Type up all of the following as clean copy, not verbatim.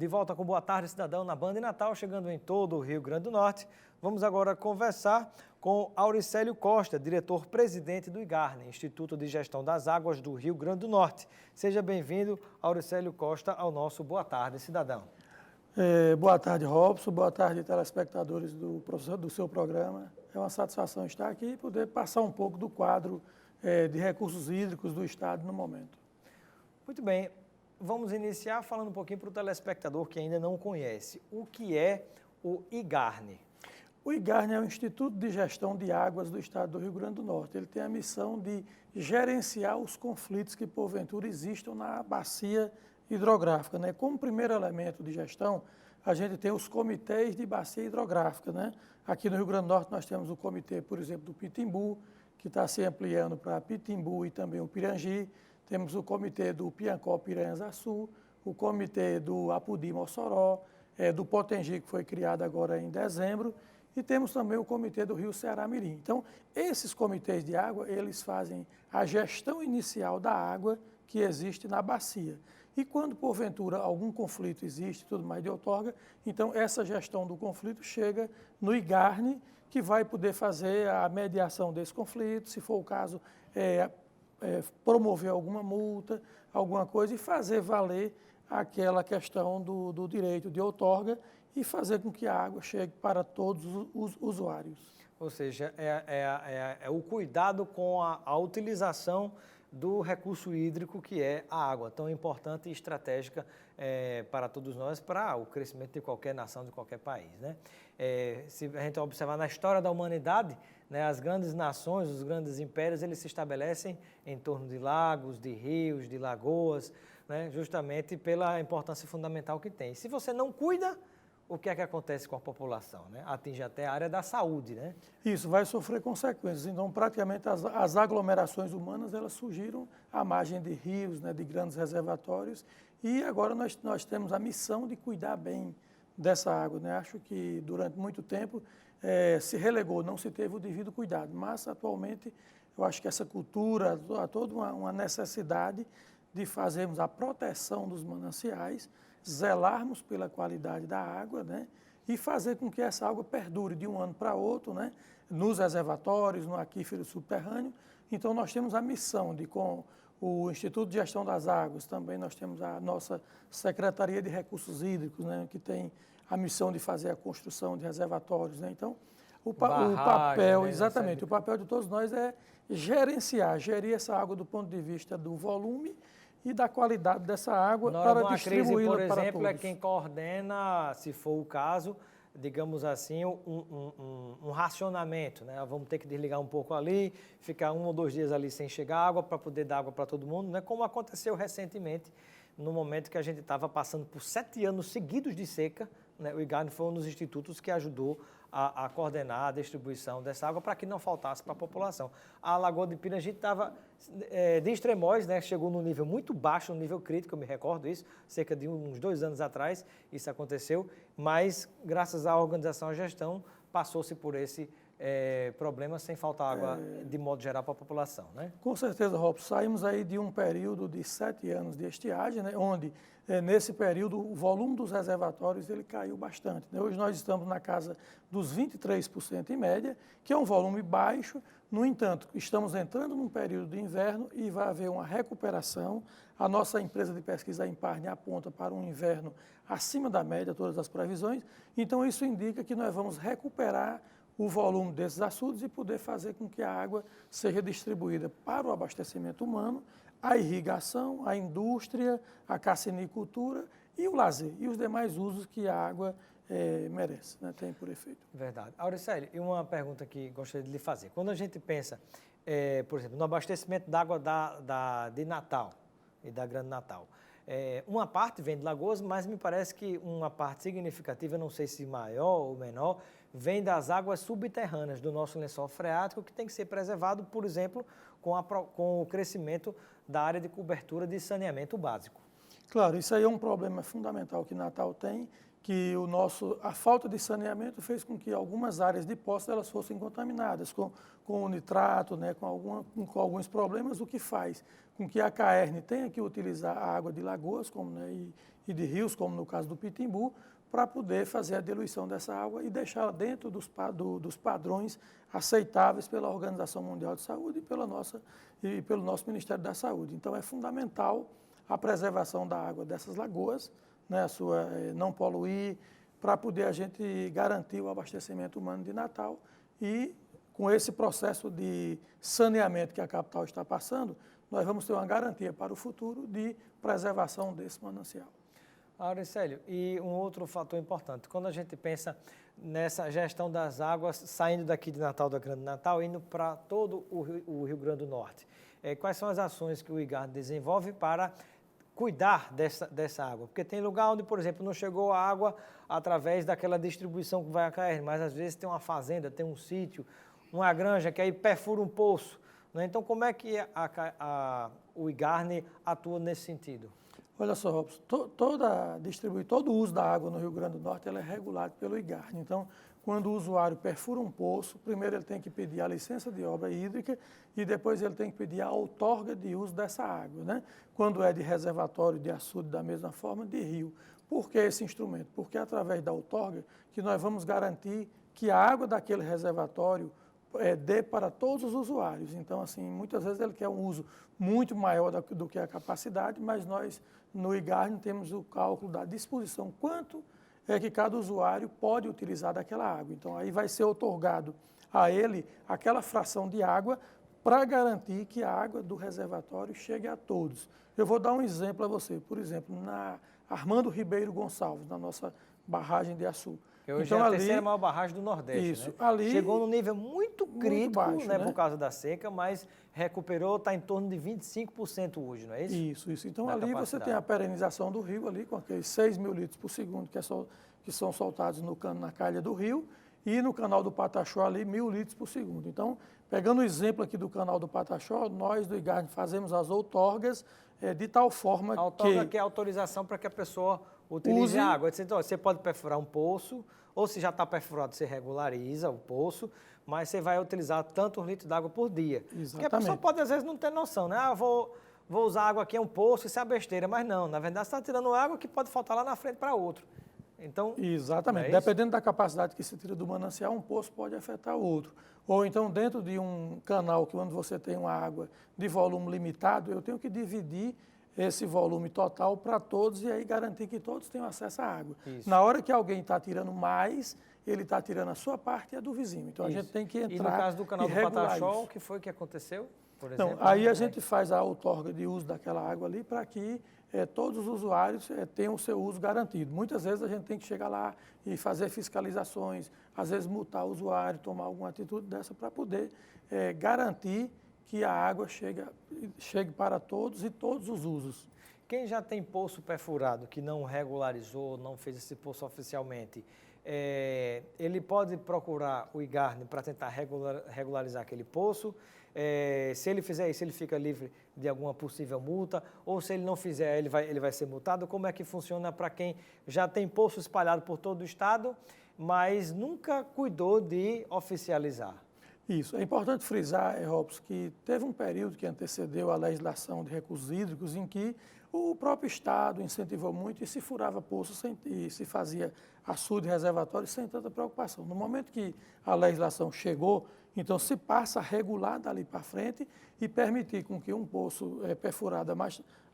De volta com Boa Tarde, Cidadão, na Band Natal, chegando em todo o Rio Grande do Norte. Vamos agora conversar com Auricélio Costa, diretor-presidente do IGARNE, Instituto de Gestão das Águas do Rio Grande do Norte. Seja bem-vindo, Auricélio Costa, ao nosso Boa Tarde, Cidadão. Boa tarde, Robson. Boa tarde, telespectadores do seu programa. É uma satisfação estar aqui e poder passar um pouco do quadro de recursos hídricos do Estado no momento. Muito bem. Vamos iniciar falando um pouquinho para o telespectador que ainda não conhece. O que é o IGARNE? O IGARNE é o Instituto de Gestão de Águas do Estado do Rio Grande do Norte. Ele tem a missão de gerenciar os conflitos que, porventura, existam na bacia hidrográfica, né? Como primeiro elemento de gestão, a gente tem os comitês de bacia hidrográfica, né? Aqui no Rio Grande do Norte nós temos o comitê, por exemplo, do Pitimbu, que está se ampliando para Pitimbu e também o Pirangi. Temos o comitê do Piancó-Piranhas-Açu, o comitê do Apudi-Mossoró, do Potengi, que foi criado agora em dezembro, e temos também o comitê do Rio Ceará-Mirim. Então, esses comitês de água, eles fazem a gestão inicial da água que existe na bacia. E quando, porventura, algum conflito existe, tudo mais de outorga, então essa gestão do conflito chega no IGARNE, que vai poder fazer a mediação desse conflito, se for o caso, promover alguma multa, alguma coisa, e fazer valer aquela questão do direito de outorga e fazer com que a água chegue para todos os usuários. Ou seja, é o cuidado com a utilização do recurso hídrico que é a água, tão importante e estratégica para todos nós, para o crescimento de qualquer nação, de qualquer país, né? Se a gente observar na história da humanidade, né, as grandes nações, os grandes impérios, eles se estabelecem em torno de lagos, de rios, de lagoas, né, justamente pela importância fundamental que tem. Se você não cuida, o que é que acontece com a população, né? Atinge até a área da saúde, né? Isso, vai sofrer consequências. Então, praticamente, as aglomerações humanas, elas surgiram à margem de rios, né, de grandes reservatórios, e agora nós temos a missão de cuidar bem dessa água, né? Acho que durante muito tempo se relegou, não se teve o devido cuidado, mas atualmente eu acho que essa cultura, há toda uma necessidade de fazermos a proteção dos mananciais, zelarmos pela qualidade da água, né? E fazer com que essa água perdure de um ano para outro, né? Nos reservatórios, no aquífero subterrâneo. Então nós temos a missão de, com o Instituto de Gestão das Águas, também nós temos a nossa Secretaria de Recursos Hídricos, né? Que tem a missão de fazer a construção de reservatórios, né? Então, o papel, né? Exatamente, o papel de todos nós é gerir essa água do ponto de vista do volume e da qualidade dessa água para distribuí-la para todos. Por exemplo, é quem coordena, se for o caso, digamos assim, um racionamento, né? Vamos ter que desligar um pouco ali, ficar 1 ou 2 dias ali sem chegar água para poder dar água para todo mundo, né? Como aconteceu recentemente, no momento que a gente estava passando por 7 anos seguidos de seca, né? O IGARNE foi um dos institutos que ajudou a coordenar a distribuição dessa água para que não faltasse para a população. A Lagoa de Pirangi estava de extremóis, né? Chegou num nível muito baixo, um nível crítico, eu me recordo isso, cerca de uns 2 anos atrás isso aconteceu, mas graças à organização e à gestão passou-se por esse problema sem faltar água de modo geral para a população, né? Com certeza, Robson. Saímos aí de um período de 7 anos de estiagem, né? Onde nesse período o volume dos reservatórios ele caiu bastante, né? Hoje nós estamos na casa dos 23% em média, que é um volume baixo. No entanto, estamos entrando num período de inverno e vai haver uma recuperação. A nossa empresa de pesquisa, a Imparne, aponta para um inverno acima da média, todas as previsões. Então, isso indica que nós vamos recuperar o volume desses açudes e poder fazer com que a água seja distribuída para o abastecimento humano, a irrigação, a indústria, a cassinicultura e o lazer, e os demais usos que a água merece, né, tem por efeito. Verdade. Auricélio, e uma pergunta que gostaria de lhe fazer. Quando a gente pensa, por exemplo, no abastecimento d'água de Natal e da Grande Natal, uma parte vem de Lagoas, mas me parece que uma parte significativa, não sei se maior ou menor, vem das águas subterrâneas do nosso lençol freático, que tem que ser preservado, por exemplo, com o crescimento da área de cobertura de saneamento básico. Claro, isso aí é um problema fundamental que Natal tem, que a falta de saneamento fez com que algumas áreas de poços elas fossem contaminadas com o nitrato, né, com alguns problemas, o que faz com que a CAERN tenha que utilizar a água de lagoas como, né, e de rios, como no caso do Pitimbu, para poder fazer a diluição dessa água e deixá-la dentro dos padrões aceitáveis pela Organização Mundial de Saúde e pelo nosso Ministério da Saúde. Então, é fundamental a preservação da água dessas lagoas, né, a sua não poluir, para poder a gente garantir o abastecimento humano de Natal e, com esse processo de saneamento que a capital está passando, nós vamos ter uma garantia para o futuro de preservação desse manancial. Auricélio, e um outro fator importante, quando a gente pensa nessa gestão das águas, saindo daqui de Natal, da Grande Natal, indo para todo o Rio Grande do Norte, quais são as ações que o IGARNE desenvolve para cuidar dessa água? Porque tem lugar onde, por exemplo, não chegou a água através daquela distribuição que vai a CAERN, mas às vezes tem uma fazenda, tem um sítio, uma granja que aí perfura um poço, né? Então, como é que o IGARNE atua nesse sentido? Olha só, Robson, todo o uso da água no Rio Grande do Norte ela é regulado pelo IGARNE. Então, quando o usuário perfura um poço, primeiro ele tem que pedir a licença de obra hídrica e depois ele tem que pedir a outorga de uso dessa água, né? Quando é de reservatório, de açude, da mesma forma, de rio. Por que esse instrumento? Porque é através da outorga que nós vamos garantir que a água daquele reservatório dê para todos os usuários. Então, assim, muitas vezes ele quer um uso muito maior do que a capacidade, mas nós, no IGARNE, temos o cálculo da disposição, quanto é que cada usuário pode utilizar daquela água. Então, aí vai ser outorgado a ele aquela fração de água para garantir que a água do reservatório chegue a todos. Eu vou dar um exemplo a você. Por exemplo, na Armando Ribeiro Gonçalves, na nossa barragem de Açu. Hoje então, é a terceira maior barragem do Nordeste, isso, né? Ali, chegou num nível muito crítico, baixo, né, por causa da seca, mas recuperou, está em torno de 25% hoje, não é isso? Isso. Então, ali você tem a perenização do rio, ali com aqueles 6 mil litros por segundo que são soltados na calha do rio, e no canal do Pataxó, ali, 1.000 litros por segundo. Então, pegando o exemplo aqui do canal do Pataxó, nós do IGARNE fazemos as outorgas de tal forma que... A outorga que é a autorização para que a pessoa utilize a água. Então, você pode perfurar um poço, ou se já está perfurado, você regulariza o poço, mas você vai utilizar tantos litros d'água por dia. Exatamente. Porque a pessoa pode, às vezes, não ter noção, né? Vou usar água aqui, é um poço, isso é besteira. Mas não, na verdade, você está tirando água que pode faltar lá na frente para outro. Então, exatamente. Dependendo da capacidade que se tira do manancial, um poço pode afetar o outro. Ou então, dentro de um canal, que onde você tem uma água de volume limitado, eu tenho que dividir esse volume total para todos e aí garantir que todos tenham acesso à água. Isso. Na hora que alguém está tirando mais, ele está tirando a sua parte e a do vizinho. Então, isso. A gente tem que entrar e no caso do canal do Pataxó, o que foi que aconteceu, por exemplo? Então, aí a gente faz a outorga de uso daquela água ali para que todos os usuários tenham o seu uso garantido. Muitas vezes a gente tem que chegar lá e fazer fiscalizações, às vezes multar o usuário, tomar alguma atitude dessa para poder garantir que a água chegue para todos e todos os usos. Quem já tem poço perfurado, que não regularizou, não fez esse poço oficialmente, ele pode procurar o IGARNE para tentar regularizar aquele poço. Se ele fizer isso, ele fica livre de alguma possível multa, ou se ele não fizer, ele vai ser multado. Como é que funciona para quem já tem poço espalhado por todo o estado, mas nunca cuidou de oficializar? Isso. É importante frisar, Robson, que teve um período que antecedeu a legislação de recursos hídricos em que o próprio Estado incentivou muito e se furava poços e se fazia açude reservatório sem tanta preocupação. No momento que a legislação chegou, então se passa a regular dali para frente e permitir com que um poço perfurado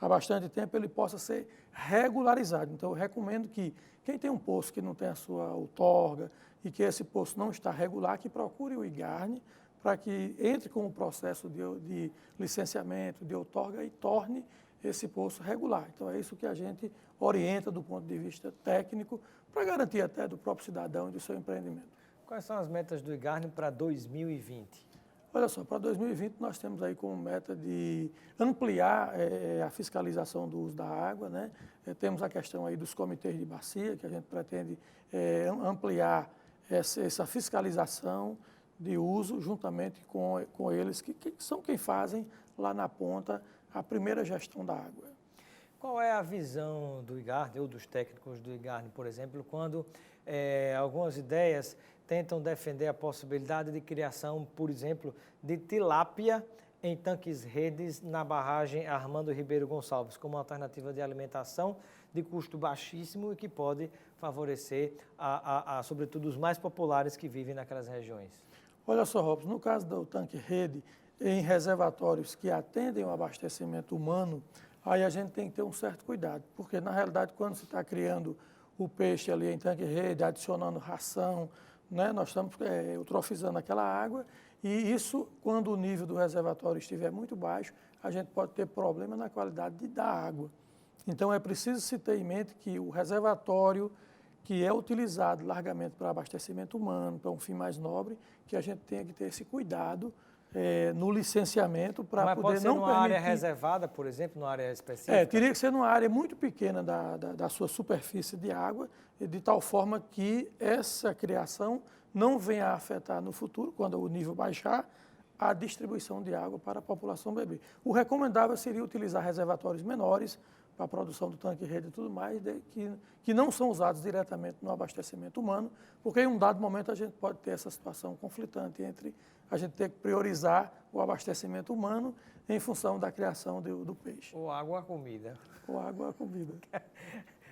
há bastante tempo ele possa ser regularizado. Então eu recomendo que quem tem um poço que não tem a sua outorga e que esse poço não está regular, que procure o IGARNE para que entre com o processo de licenciamento, de outorga e torne esse poço regular. Então é isso que a gente orienta do ponto de vista técnico para garantir até do próprio cidadão e do seu empreendimento. Quais são as metas do IGARNE para 2020? Olha só, para 2020 nós temos aí como meta de ampliar a fiscalização do uso da água, né? Temos a questão aí dos comitês de bacia, que a gente pretende ampliar essa fiscalização de uso juntamente com eles, que são quem fazem lá na ponta a primeira gestão da água. Qual é a visão do IGARNE ou dos técnicos do IGARNE, por exemplo, quando algumas ideias tentam defender a possibilidade de criação, por exemplo, de tilápia em tanques-redes na barragem Armando Ribeiro Gonçalves, como alternativa de alimentação de custo baixíssimo e que pode favorecer, sobretudo, os mais populares que vivem naquelas regiões? Olha só, Robson, no caso do tanque-rede, em reservatórios que atendem o abastecimento humano, aí a gente tem que ter um certo cuidado, porque na realidade quando se está criando o peixe ali em tanque-rede, adicionando ração, né, nós estamos eutrofizando aquela água e isso, quando o nível do reservatório estiver muito baixo, a gente pode ter problema na qualidade da água. Então é preciso se ter em mente que o reservatório que é utilizado largamente para abastecimento humano, para um fim mais nobre, que a gente tenha que ter esse cuidado no licenciamento para poder não permitir... Mas pode ser numa área reservada, por exemplo, numa área específica? Teria que ser numa área muito pequena da sua superfície de água, de tal forma que essa criação não venha a afetar no futuro, quando o nível baixar, a distribuição de água para a população beber. O recomendável seria utilizar reservatórios menores para a produção do tanque-rede e tudo mais, que não são usados diretamente no abastecimento humano, porque em um dado momento a gente pode ter essa situação conflitante entre a gente ter que priorizar o abastecimento humano em função da criação do peixe. Ou água ou comida. Ou água ou comida.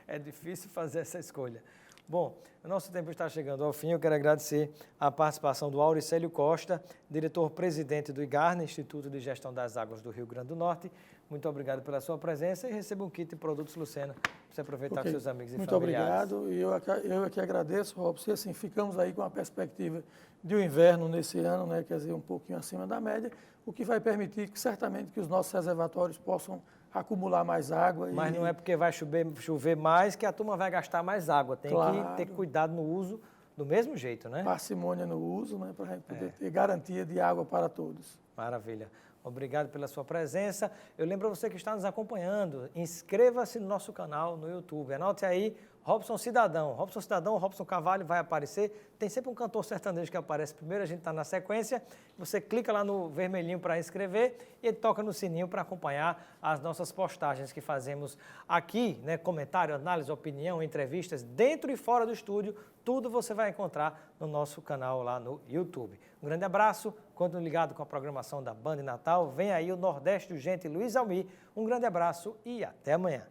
É difícil fazer essa escolha. Bom, o nosso tempo está chegando ao fim. Eu quero agradecer a participação do Auricélio Costa, diretor-presidente do IGARNA, Instituto de Gestão das Águas do Rio Grande do Norte. Muito obrigado pela sua presença e receba um kit de produtos Lucena para você aproveitar com seus amigos e muito familiares. Muito obrigado. E eu aqui agradeço, Robson. E assim, ficamos aí com a perspectiva de um inverno nesse ano, né, quer dizer, um pouquinho acima da média, o que vai permitir que certamente que os nossos reservatórios possam acumular mais água. Mas não é porque vai chover mais que a turma vai gastar mais água. Tem que ter cuidado no uso do mesmo jeito, né? Parcimônia no uso, né, para a gente poder ter garantia de água para todos. Maravilha. Obrigado pela sua presença. Eu lembro a você que está nos acompanhando, inscreva-se no nosso canal no YouTube. Anote aí, Robson Cidadão. Robson Cidadão, Robson Carvalho vai aparecer. Tem sempre um cantor sertanejo que aparece primeiro, a gente está na sequência. Você clica lá no vermelhinho para inscrever e toca no sininho para acompanhar as nossas postagens que fazemos aqui, né? Comentário, análise, opinião, entrevistas, dentro e fora do estúdio. Tudo você vai encontrar no nosso canal lá no YouTube. Um grande abraço, continue ligado com a programação da Band Natal. Vem aí o Nordeste Urgente Luiz Almir. Um grande abraço e até amanhã.